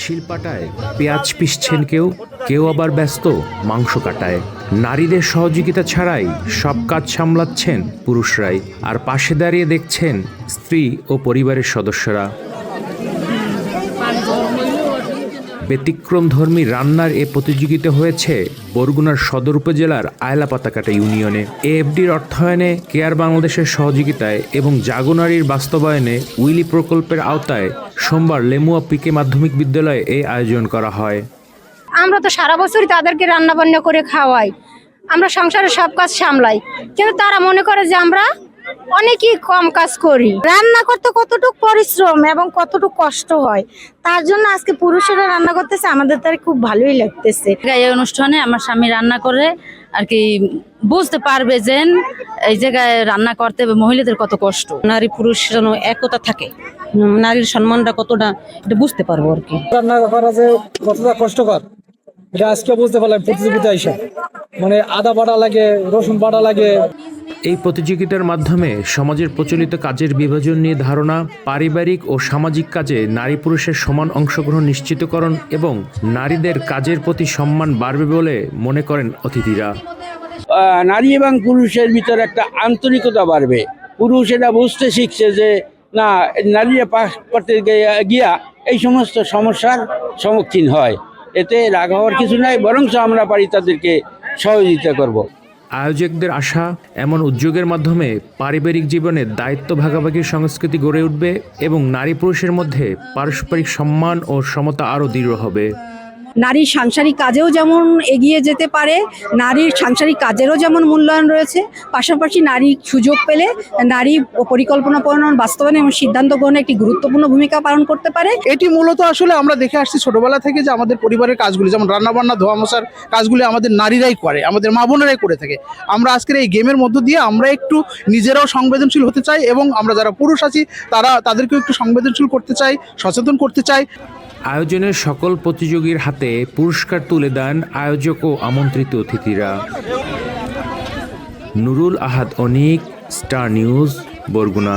শিলপাটায় পেঁয়াজ পিষছেন কেউ কেউ আবার ব্যস্ত মাংস কাটায়। নারীদের সহযোগিতা ছাড়াই সব কাজ সামলাচ্ছেন পুরুষরাই, আর পাশে দাঁড়িয়ে দেখছেন স্ত্রী ও পরিবারের সদস্যরা। ব্যতিক্রমধর্মী রান্নার এ প্রতিযোগিতা হয়েছে বরগুনার সদর উপজেলার আয়লা পাতাকাটা ইউনিয়নে। এএফডির অর্থায়নে, কেয়ার বাংলাদেশের সহযোগিতায় এবং জাগোনারীর বাস্তবায়নে উইলি প্রকল্পের আওতায় সোমবার লেমুয়া পিকে মাধ্যমিক বিদ্যালয়ে এই আয়োজন করা হয়। আমরা তো সারা বছরই তাদেরকে রান্না বান্না করে খাওয়াই, আমরা সংসারের সব কাজ সামলাই, কিন্তু তারা মনে করে যে আমরা অনেকই কম কাজ করি। রান্না করতে কতটুকু পরিশ্রম এবং কতটুকু কষ্ট হয়, তার জন্য আজকে পুরুষেরা রান্না করতেছে, আমাদের তার খুব ভালোই লাগতেছে। এই অনুষ্ঠানে আমার স্বামী রান্না করে আর কি বুঝতে পারবে যে এই জায়গায় রান্না করতে মহিলাদের কত কষ্ট। নারী পুরুষ যেন একতা থাকে, নারীর সম্মানটা কতটা এটা বুঝতে পারবো আর কি। রান্না করা যে কতটা কষ্টকর এটা আজকে বুঝতে পারলাম প্রতিযোগিতা এসে। মানে আদা বাটা লাগে, রসুন বাটা লাগে। এই প্রতিযোগিতার মাধ্যমে সমাজের প্রচলিত কাজের বিভাজন নিয়ে ধারণা, পারিবারিক ও সামাজিক কাজে নারী পুরুষের সমান অংশগ্রহণ নিশ্চিতকরণ এবং নারীদের কাজের প্রতি সম্মান বাড়বে বলে মনে করেন অতিথিরা। নারী এবং পুরুষের ভিতরে একটা আন্তরিকতা বাড়বে। পুরুষ এটা বুঝতে শিখছে যে না, নারীরা পাশ করতে গিয়া এই সমস্ত সমস্যার সম্মুখীন হয়, এতে রাগ হওয়ার কিছু নাই, বরং আমরা পারি তাদেরকে সহযোগিতা করব। আয়োজকদের আশা, এমন উদ্যোগের মাধ্যমে পারিবারিক জীবনে দায়িত্ব ভাগাভাগির সংস্কৃতি গড়ে উঠবে এবং নারী পুরুষের মধ্যে পারস্পরিক সম্মান ও সমতা আরও দৃঢ় হবে। নারী সাংসারিক কাজেও যেমন এগিয়ে যেতে পারে, নারীর সাংসারিক কাজেরও যেমন মূল্যায়ন রয়েছে, পাশাপাশি নারী সুযোগ পেলে নারী পরিকল্পনা প্রণয়ন, বাস্তবায়ন এবং সিদ্ধান্ত গ্রহণে একটি গুরুত্বপূর্ণ ভূমিকা পালন করতে পারে। এটি মূলত আসলে আমরা দেখে আসছি ছোটবেলা থেকে যে আমাদের পরিবারের কাজগুলি, যেমন রান্নাবান্না, ধোয়া মোছার কাজগুলি আমাদের নারীরাই করে, আমাদের মা বোনেরাই করে থাকে। আমরা আজকের এই গেমের মধ্য দিয়ে আমরা একটু নিজেরাও সংবেদনশীল হতে চাই এবং আমরা যারা পুরুষ আছি তাদেরকেও একটু সংবেদনশীল করতে চাই, সচেতন করতে চাই। আয়োজনের সকল প্রতিযোগীর হাতে পুরস্কার তুলে দেন আয়োজক ও আমন্ত্রিত অতিথিরা। নুরুল আহাদ অনিক, স্টার নিউজ, বরগুনা।